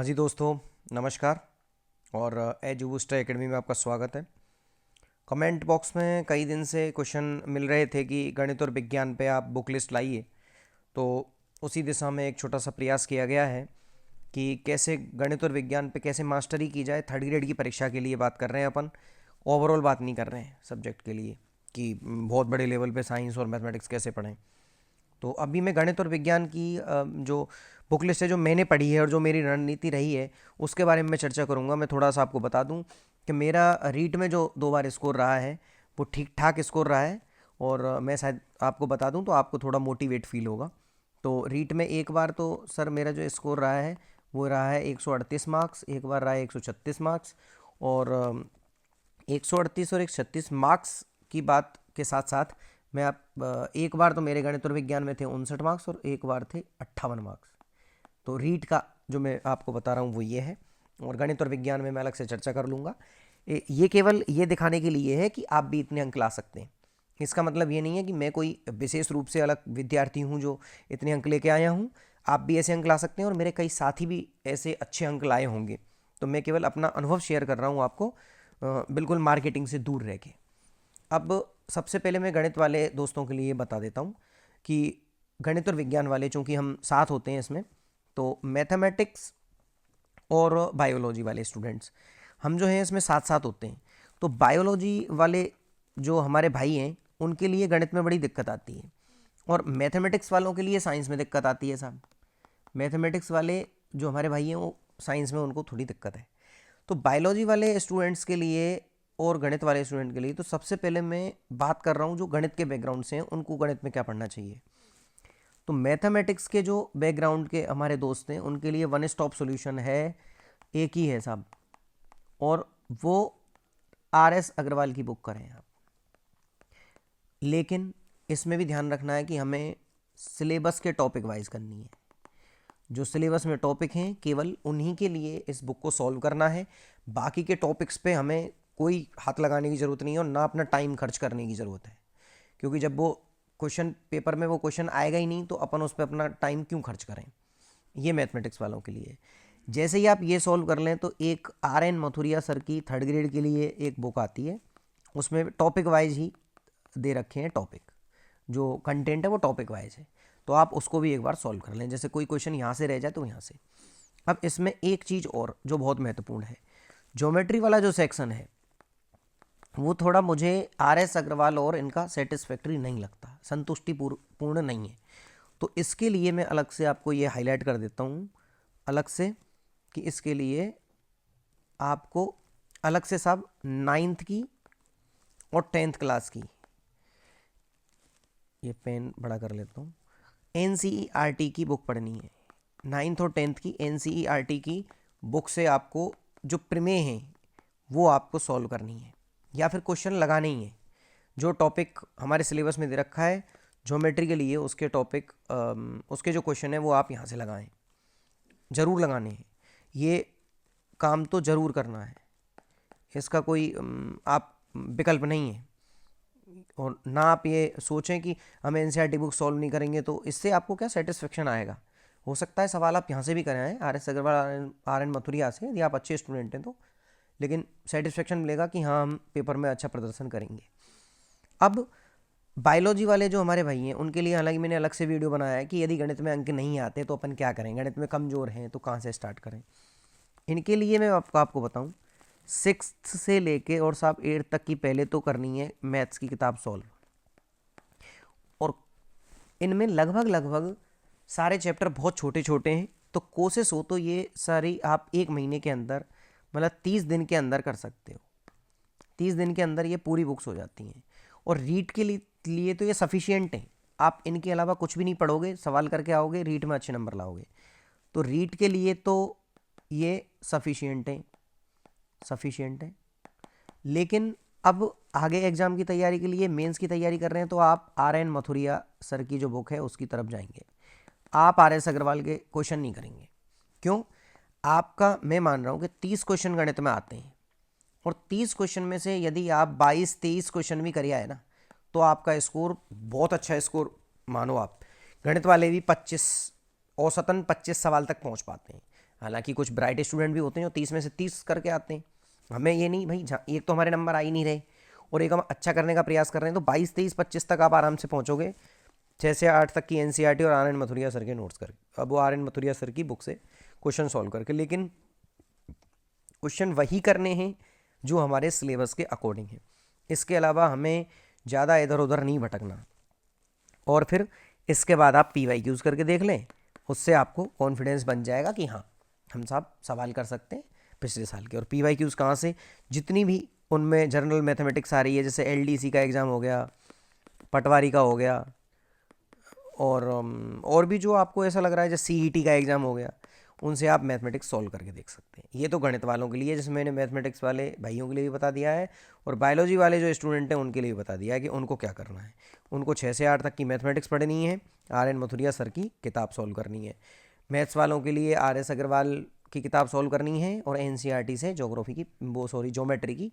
हाँ जी दोस्तों, नमस्कार। और एज बूस्टर एकेडमी में आपका स्वागत है। कमेंट बॉक्स में कई दिन से क्वेश्चन मिल रहे थे कि गणित और विज्ञान पे आप बुक लिस्ट लाइए, तो उसी दिशा में एक छोटा सा प्रयास किया गया है कि कैसे गणित और विज्ञान पे कैसे मास्टरी की जाए। थर्ड ग्रेड की परीक्षा के लिए बात कर रहे हैं अपन, ओवरऑल बात नहीं कर रहे हैं सब्जेक्ट के लिए कि बहुत बड़े लेवल पे साइंस और मैथमेटिक्स कैसे पढ़ें। तो अभी मैं गणित और विज्ञान की जो बुक लिस्ट है जो मैंने पढ़ी है और जो मेरी रणनीति रही है उसके बारे में मैं चर्चा करूंगा। मैं थोड़ा सा आपको बता दूं कि मेरा रीट में जो 2 बार स्कोर रहा है वो ठीक ठाक स्कोर रहा है। और मैं शायद आपको बता दूं तो आपको थोड़ा मोटिवेट फील होगा। तो रीट में एक बार तो सर मेरा जो स्कोर रहा है वो रहा है 138 मार्क्स, एक बार रहा है 136 मार्क्स। और 138 और 136 मार्क्स की बात के साथ साथ मैं एक बार तो मेरे गणित और विज्ञान में थे 59 मार्क्स और एक बार थे 58 मार्क्स। तो रीट का जो मैं आपको बता रहा हूँ वो ये है, और गणित और विज्ञान में मैं अलग से चर्चा कर लूँगा। ये केवल ये दिखाने के लिए है कि आप भी इतने अंक ला सकते हैं। इसका मतलब ये नहीं है कि मैं कोई विशेष रूप से अलग विद्यार्थी हूँ जो इतने अंक लेके आया हूँ। आप भी ऐसे अंक ला सकते हैं और मेरे कई साथी भी ऐसे अच्छे अंक लाए होंगे। तो मैं केवल अपना अनुभव शेयर कर रहा हूँ आपको, बिल्कुल मार्केटिंग से दूर रह के। अब सबसे पहले मैं गणित वाले दोस्तों के लिए बता देता हूँ कि गणित और विज्ञान वाले चूँकि हम साथ होते हैं इसमें, तो मैथमेटिक्स और बायोलॉजी वाले स्टूडेंट्स हम जो हैं इसमें साथ साथ होते हैं। तो बायोलॉजी वाले जो हमारे भाई हैं उनके लिए गणित में बड़ी दिक्कत आती है, और मैथमेटिक्स वालों के लिए साइंस में दिक्कत आती है साहब। मैथमेटिक्स वाले जो हमारे भाई हैं वो साइंस में उनको थोड़ी दिक्कत है। तो बायोलॉजी वाले स्टूडेंट्स के लिए और गणित वाले स्टूडेंट के लिए तो सबसे पहले मैं बात कर रहा हूँ जो गणित के बैकग्राउंड से हैं उनको गणित में क्या पढ़ना चाहिए। तो मैथमेटिक्स के जो बैकग्राउंड के हमारे दोस्त हैं उनके लिए वन स्टॉप सॉल्यूशन है, एक ही है साहब, और वो RS अग्रवाल की बुक करें आप। लेकिन इसमें भी ध्यान रखना है कि हमें सिलेबस के टॉपिक वाइज करनी है। जो सिलेबस में टॉपिक हैं केवल उन्हीं के लिए इस बुक को सॉल्व करना है। बाकी के टॉपिक्स पे हमें कोई हाथ लगाने की ज़रूरत नहीं है और ना अपना टाइम खर्च करने की ज़रूरत है, क्योंकि जब वो क्वेश्चन पेपर में वो क्वेश्चन आएगा ही नहीं तो अपन उस पर अपना टाइम क्यों खर्च करें। ये मैथमेटिक्स वालों के लिए। जैसे ही आप ये सॉल्व कर लें तो एक RN मथुरिया सर की थर्ड ग्रेड के लिए एक बुक आती है, उसमें टॉपिक वाइज ही दे रखे हैं टॉपिक, जो कंटेंट है वो टॉपिक वाइज है। तो आप उसको भी एक बार सॉल्व कर लें, जैसे कोई क्वेश्चन यहाँ से रह जाए तो यहाँ से। अब इसमें एक चीज़ और जो बहुत महत्वपूर्ण है, ज्योमेट्री वाला जो सेक्शन है वो थोड़ा मुझे RS अग्रवाल और इनका सेटिस्फैक्ट्री नहीं लगता, संतुष्टि पूर्ण नहीं है। तो इसके लिए मैं अलग से आपको ये हाईलाइट कर देता हूँ अलग से कि इसके लिए आपको अलग से सब 9th की और 10th क्लास की, ये पेन बड़ा कर लेता हूँ, NCERT की बुक पढ़नी है। 9th और 10th की NCERT की बुक से आपको जो प्रमेय हैं वो आपको सॉल्व करनी है या फिर क्वेश्चन लगाने ही है। जो टॉपिक हमारे सिलेबस में दे रखा है ज्योमेट्री के लिए उसके टॉपिक उसके जो क्वेश्चन है वो आप यहाँ से लगाएं, ज़रूर लगाने हैं। ये काम तो ज़रूर करना है, इसका कोई आप विकल्प नहीं है। और ना आप ये सोचें कि हम NCERT बुक सॉल्व नहीं करेंगे तो इससे आपको क्या सेटिस्फेक्शन आएगा। हो सकता है सवाल आप यहाँ से भी करें आए RS अग्रवाल RN मथुरिया से, यदि आप अच्छे स्टूडेंट हैं तो, लेकिन सेटिस्फेक्शन मिलेगा कि हाँ हम पेपर में अच्छा प्रदर्शन करेंगे। अब बायोलॉजी वाले जो हमारे भाई हैं उनके लिए हालांकि मैंने अलग से वीडियो बनाया है कि यदि गणित में अंक नहीं आते तो अपन क्या करें, गणित में कमज़ोर हैं तो कहाँ से स्टार्ट करें। इनके लिए मैं आपको बताऊं, 6th से लेके और साहब 8th तक की पहले तो करनी है मैथ्स की किताब सॉल्व, और इनमें लगभग लगभग सारे चैप्टर बहुत छोटे छोटे हैं। तो कोशिश हो तो ये सारी आप 1 महीने के अंदर, मतलब 30 दिन के अंदर कर सकते हो। 30 दिन के अंदर ये पूरी बुक्स हो जाती हैं, और रीट के लिए तो ये सफिशियंट है। आप इनके अलावा कुछ भी नहीं पढ़ोगे, सवाल करके आओगे, रीट में अच्छे नंबर लाओगे। तो रीट के लिए तो ये सफिशियंट है। लेकिन अब आगे एग्जाम की तैयारी के लिए, मेंस की तैयारी कर रहे हैं तो आप RN मथुरिया सर की जो बुक है उसकी तरफ जाएंगे। आप RS अग्रवाल के क्वेश्चन नहीं करेंगे। क्यों? आपका मैं मान रहा हूँ कि 30 क्वेश्चन गणित में आते हैं, और 30 क्वेश्चन में से यदि आप 22-23 क्वेश्चन भी करिए ना तो आपका स्कोर बहुत अच्छा स्कोर मानो आप। गणित वाले भी 25 औसतन 25 सवाल तक पहुंच पाते हैं। हालांकि कुछ ब्राइट स्टूडेंट भी होते हैं जो 30 में से 30 करके आते हैं। हमें ये नहीं भाई, एक तो हमारे नंबर आ ही नहीं रहे और एक हम अच्छा करने का प्रयास कर रहे हैं, तो 22, 23, 25 तक आप आराम से पहुँचोगे। 6 से 8 तक की एनसीईआरटी और आर एन मथुरिया सर के नोट्स करके, अब वो आर एन मथुरिया सर की बुक से क्वेश्चन सॉल्व करके, लेकिन क्वेश्चन वही करने हैं जो हमारे सिलेबस के अकॉर्डिंग है। इसके अलावा हमें ज़्यादा इधर उधर नहीं भटकना। और फिर इसके बाद आप PYQs करके देख लें, उससे आपको कॉन्फिडेंस बन जाएगा कि हाँ हम साहब सवाल कर सकते हैं पिछले साल के। और PYQs कहाँ से, जितनी भी उनमें जनरल मैथमेटिक्स आ रही है, जैसे LDC का एग्ज़ाम हो गया, पटवारी का हो गया, और भी जो आपको ऐसा लग रहा है जैसे CET का एग्ज़ाम हो गया, उनसे आप मैथमेटिक्स सॉल्व करके देख सकते हैं। ये तो गणित वालों के लिए, जैसे मैंने मैथमेटिक्स वाले भाइयों के लिए भी बता दिया है, और बायोलॉजी वाले जो स्टूडेंट हैं उनके लिए भी बता दिया है कि उनको क्या करना है। उनको 6 से 8 तक की मैथमेटिक्स पढ़नी है, आर एन मथुरिया सर की किताब सॉल्व करनी है। मैथ्स वालों के लिए RS अग्रवाल की किताब सॉल्व करनी है, और NCERT से जोग्राफी की ज्योमेट्री की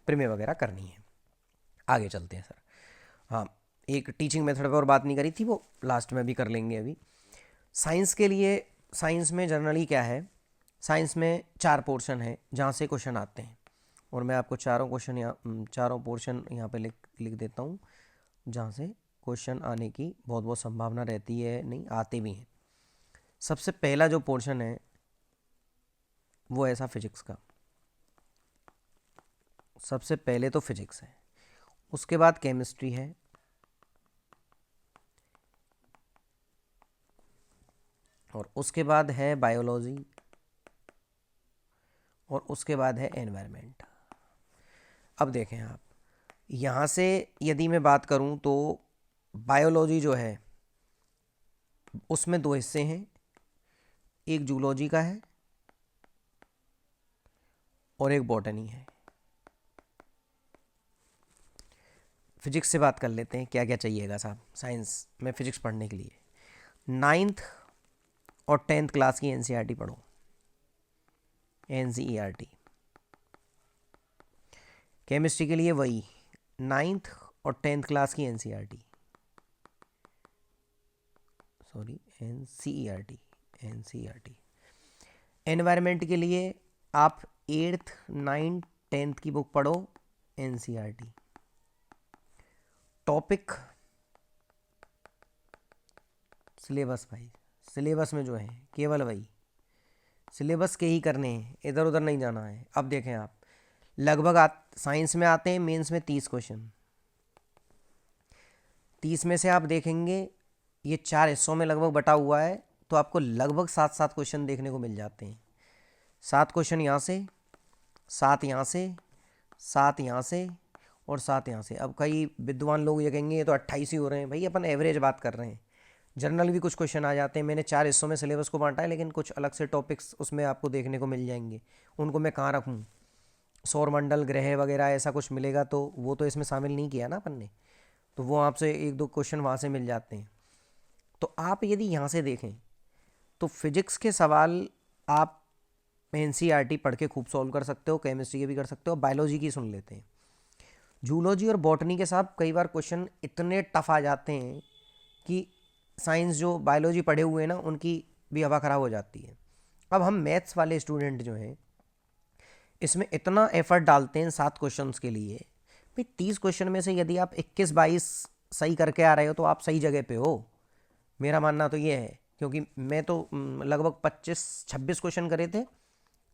प्रीमे वगैरह करनी है। आगे चलते हैं सर। हाँ, एक टीचिंग मेथड पर और बात नहीं करी थी, वो लास्ट में भी कर लेंगे अभी। साइंस के लिए, साइंस में जनरली क्या है, साइंस में 4 पोर्शन है जहाँ से क्वेश्चन आते हैं, और मैं आपको चारों पोर्शन यहाँ पे लिख देता हूँ जहाँ से क्वेश्चन आने की बहुत बहुत संभावना रहती है, नहीं आते भी हैं। सबसे पहला जो पोर्शन है वो ऐसा फिजिक्स का, सबसे पहले तो फिजिक्स है, उसके बाद केमिस्ट्री है, और उसके बाद है बायोलॉजी, और उसके बाद है एनवायरनमेंट। अब देखें आप, यहाँ से यदि मैं बात करूँ तो बायोलॉजी जो है उसमें 2 हिस्से हैं, एक जूलॉजी का है और एक बॉटनी है। फिजिक्स से बात कर लेते हैं, क्या क्या चाहिएगा साहब साइंस में फिजिक्स पढ़ने के लिए। 9th और 10th क्लास की NCERT पढ़ो, NCERT। केमिस्ट्री के लिए वही 9th और 10th क्लास की NCERT, सॉरी NCERT। एनवायरनमेंट के लिए आप 8th, 9th, 10th की बुक पढ़ो, NCERT। टॉपिक सिलेबस भाई, सिलेबस में जो है केवल वही सिलेबस के ही करने हैं, इधर उधर नहीं जाना है। अब देखें आप, लगभग साइंस में आते हैं मेंस में 30 क्वेश्चन। 30 में से आप देखेंगे ये 4 हिस्सों में लगभग बटा हुआ है, तो आपको लगभग 7 क्वेश्चन देखने को मिल जाते हैं। 7 क्वेश्चन यहाँ से, 7 यहाँ से, 7 यहाँ से, और 7 यहाँ से। अब कई विद्वान लोग ये कहेंगे ये तो 28 ही हो रहे हैं। भाई अपन एवरेज बात कर रहे हैं, जनरल भी कुछ क्वेश्चन आ जाते हैं। मैंने 4 हिस्सों में सिलेबस को बांटा है, लेकिन कुछ अलग से टॉपिक्स उसमें आपको देखने को मिल जाएंगे। उनको मैं कहाँ रखूँ, सौरमंडल, ग्रह वगैरह ऐसा कुछ मिलेगा, तो वो तो इसमें शामिल नहीं किया ना अपन ने, तो वो आपसे 1-2 क्वेश्चन वहाँ से मिल जाते हैं। तो आप यदि यहाँ से देखें तो फिजिक्स के सवाल आप NCERT पढ़ के खूब सॉल्व कर सकते हो, केमिस्ट्री के भी कर सकते हो। बायोलॉजी की सुन लेते हैं। जूलॉजी और बॉटनी के साथ कई बार क्वेश्चन इतने टफ आ जाते हैं कि साइंस जो बायोलॉजी पढ़े हुए हैं ना, उनकी भी हवा ख़राब हो जाती है। अब हम मैथ्स वाले स्टूडेंट जो हैं इसमें इतना एफर्ट डालते हैं 7 क्वेश्चंस के लिए। भाई 30 क्वेश्चन में से यदि आप 21-22 सही करके आ रहे हो तो आप सही जगह पे हो, मेरा मानना तो ये है। क्योंकि मैं तो लगभग 25-26 क्वेश्चन करे थे,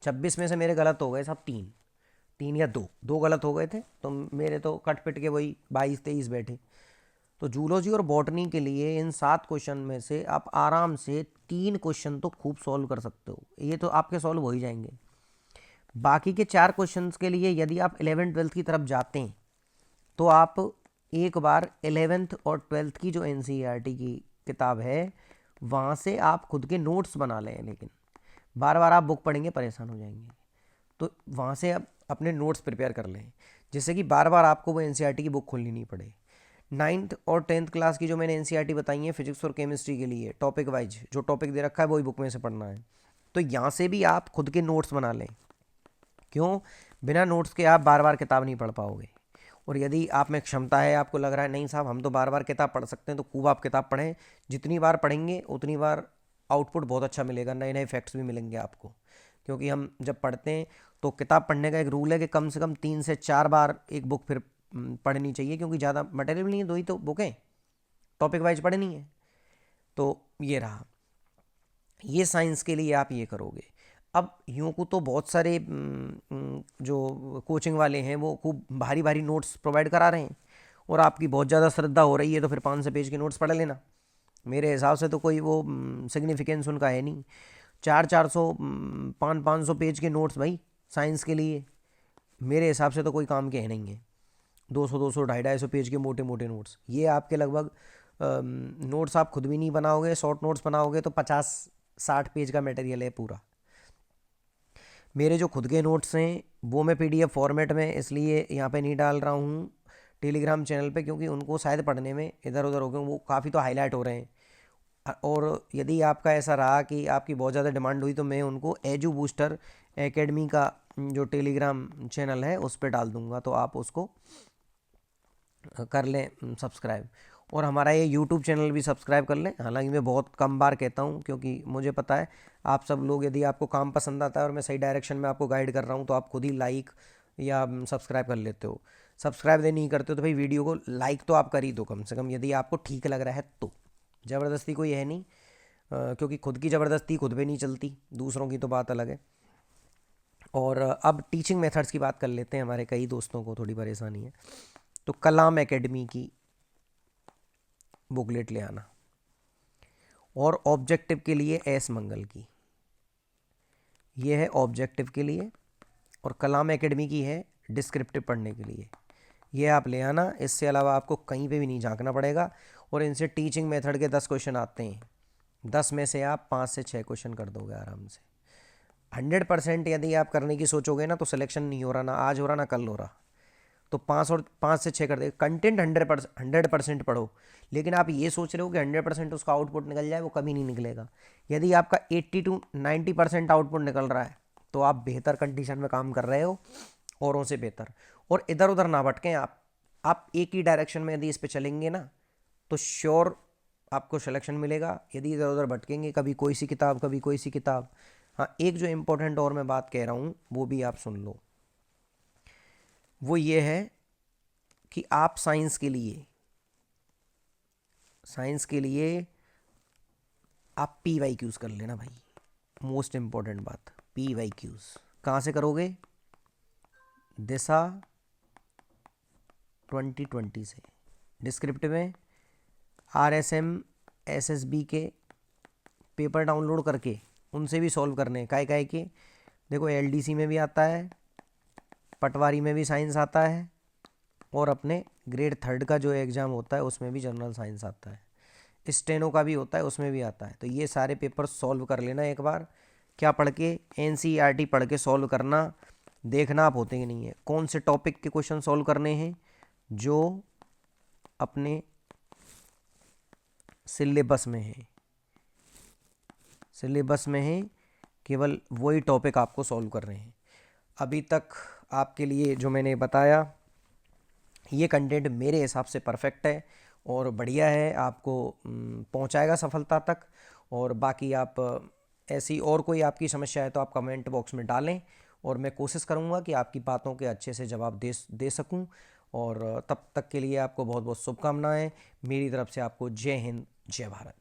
26 में से मेरे गलत हो गए साहब, 3 या 2 गलत हो गए थे, तो मेरे तो कट पिट के वही 22-23 बैठे। तो जूलॉजी और बॉटनी के लिए इन 7 क्वेश्चन में से आप आराम से 3 क्वेश्चन तो खूब सॉल्व कर सकते हो, ये तो आपके सॉल्व हो ही जाएंगे। बाकी के 4 क्वेश्चंस के लिए यदि आप 11th-12th की तरफ जाते हैं तो आप एक बार 11th और 12th की जो NCERT की किताब है वहाँ से आप खुद के नोट्स बना लें, लेकिन बार बार आप बुक पढ़ेंगे परेशान हो जाएंगे, तो वहाँ से आप अपने नोट्स प्रिपेयर कर लें, जिससे कि बार बार आपको वो NCERT की बुक खोलनी नहीं पड़े। 9th और 10th क्लास की जो मैंने NCERT बताई है फिजिक्स और केमिस्ट्री के लिए, टॉपिक वाइज जो टॉपिक दे रखा है वही बुक में से पढ़ना है। तो यहाँ से भी आप खुद के नोट्स बना लें। क्यों, बिना नोट्स के आप बार बार किताब नहीं पढ़ पाओगे। और यदि आप में क्षमता है, आपको लग रहा है नहीं साहब हम तो बार बार किताब पढ़ सकते हैं, तो खूब आप किताब पढ़ें। जितनी बार पढ़ेंगे उतनी बार आउटपुट बहुत अच्छा मिलेगा, नए नए फैक्ट्स भी मिलेंगे आपको। क्योंकि हम जब पढ़ते हैं तो किताब पढ़ने का एक रूल है कि कम से कम 3 से 4 बार एक बुक फिर पढ़नी चाहिए, क्योंकि ज़्यादा मटेरियल नहीं है, 2 ही तो बुक हैं, टॉपिक वाइज पढ़नी है। तो ये रहा, ये साइंस के लिए आप ये करोगे। अब यूँ को तो बहुत सारे जो कोचिंग वाले हैं वो खूब भारी भारी नोट्स प्रोवाइड करा रहे हैं, और आपकी बहुत ज़्यादा श्रद्धा हो रही है तो फिर 500 पेज के नोट्स पढ़ लेना। मेरे हिसाब से तो कोई वो सिग्निफिकेंस उनका है नहीं। 400-400 500-500 पेज के नोट्स भाई साइंस के लिए मेरे हिसाब से तो कोई काम के है नहीं है। 200-200 250-250 पेज के मोटे मोटे नोट्स, ये आपके लगभग नोट्स आप खुद भी नहीं बनाओगे, शॉर्ट नोट्स बनाओगे तो 50-60 पेज का मटेरियल है पूरा। मेरे जो खुद के नोट्स हैं वो मैं पीडीएफ फॉर्मेट में इसलिए यहाँ पे नहीं डाल रहा हूँ टेलीग्राम चैनल पे, क्योंकि उनको शायद पढ़ने में इधर उधर हो गए, वो काफ़ी तो हाईलाइट हो रहे हैं। और यदि आपका ऐसा रहा कि आपकी बहुत ज़्यादा डिमांड हुई तो मैं उनको एजू बूस्टर एकेडमी का जो टेलीग्राम चैनल है उस पर डाल दूँगा, तो आप उसको कर लें सब्सक्राइब। और हमारा ये यूट्यूब चैनल भी सब्सक्राइब कर लें। हालांकि मैं बहुत कम बार कहता हूँ, क्योंकि मुझे पता है आप सब लोग, यदि आपको काम पसंद आता है और मैं सही डायरेक्शन में आपको गाइड कर रहा हूँ तो आप खुद ही लाइक या सब्सक्राइब कर लेते हो। सब्सक्राइब नहीं करते हो तो भाई वीडियो को लाइक तो आप कर ही दो कम से कम, यदि आपको ठीक लग रहा है तो। ज़बरदस्ती कोई है नहीं, क्योंकि खुद की ज़बरदस्ती खुद पे नहीं चलती, दूसरों की तो बात अलग है। और अब टीचिंग मेथड्स की बात कर लेते हैं, हमारे कई दोस्तों को थोड़ी परेशानी है। तो कलाम एकेडमी की बुकलेट ले आना, और ऑब्जेक्टिव के लिए एस मंगल की, ये है ऑब्जेक्टिव के लिए, और कलाम एकेडमी की है डिस्क्रिप्टिव पढ़ने के लिए। ये आप ले आना, इससे अलावा आपको कहीं पे भी नहीं झांकना पड़ेगा। और इनसे टीचिंग मेथड के 10 क्वेश्चन आते हैं, 10 में से आप 5 से 6 क्वेश्चन कर दोगे आराम से। 100% यदि आप करने की सोचोगे ना तो सिलेक्शन नहीं हो रहा, ना आज हो रहा ना कल हो रहा। तो 5 से 6 कर देगा। कंटेंट 100% पढ़ो, लेकिन आप ये सोच रहे हो कि 100% उसका आउटपुट निकल जाए, वो कभी नहीं निकलेगा। यदि आपका 80 to 90% आउटपुट निकल रहा है तो आप बेहतर कंडीशन में काम कर रहे हो, औरों से बेहतर। और इधर उधर ना भटकें आप एक ही डायरेक्शन में यदि इस पे चलेंगे ना तो श्योर आपको सिलेक्शन मिलेगा। यदि इधर उधर भटकेंगे, कभी कोई सी किताब कभी कोई सी किताब। हाँ, एक जो इम्पोर्टेंट और मैं बात कह रहा हूँ वो भी आप सुन लो, वो ये है कि आप साइंस के लिए आप PYQs कर लेना भाई। मोस्ट इम्पोर्टेंट बात, PYQs कहाँ से करोगे? दिशा 2020 से। डिस्क्रिप्टिव में RSM SSB के पेपर डाउनलोड करके उनसे भी सॉल्व करने हैं। काय के देखो, LDC में भी आता है, पटवारी में भी साइंस आता है, और अपने ग्रेड 3 का जो एग्ज़ाम होता है उसमें भी जनरल साइंस आता है, स्टेनो का भी होता है उसमें भी आता है। तो ये सारे पेपर सॉल्व कर लेना एक बार। क्या पढ़ के? NCERT पढ़ के सॉल्व करना। देखना आप होते कि नहीं है, कौन से टॉपिक के क्वेश्चन सॉल्व करने हैं जो अपने सिलेबस में है। केवल वही टॉपिक आपको सॉल्व कर रहे हैं। अभी तक आपके लिए जो मैंने बताया ये कंटेंट मेरे हिसाब से परफेक्ट है और बढ़िया है, आपको पहुंचाएगा सफलता तक। और बाकी आप ऐसी और कोई आपकी समस्या है तो आप कमेंट बॉक्स में डालें, और मैं कोशिश करूंगा कि आपकी बातों के अच्छे से जवाब दे सकूं। और तब तक के लिए आपको बहुत बहुत शुभकामनाएं। मेरी तरफ से आपको जय हिंद, जय भारत।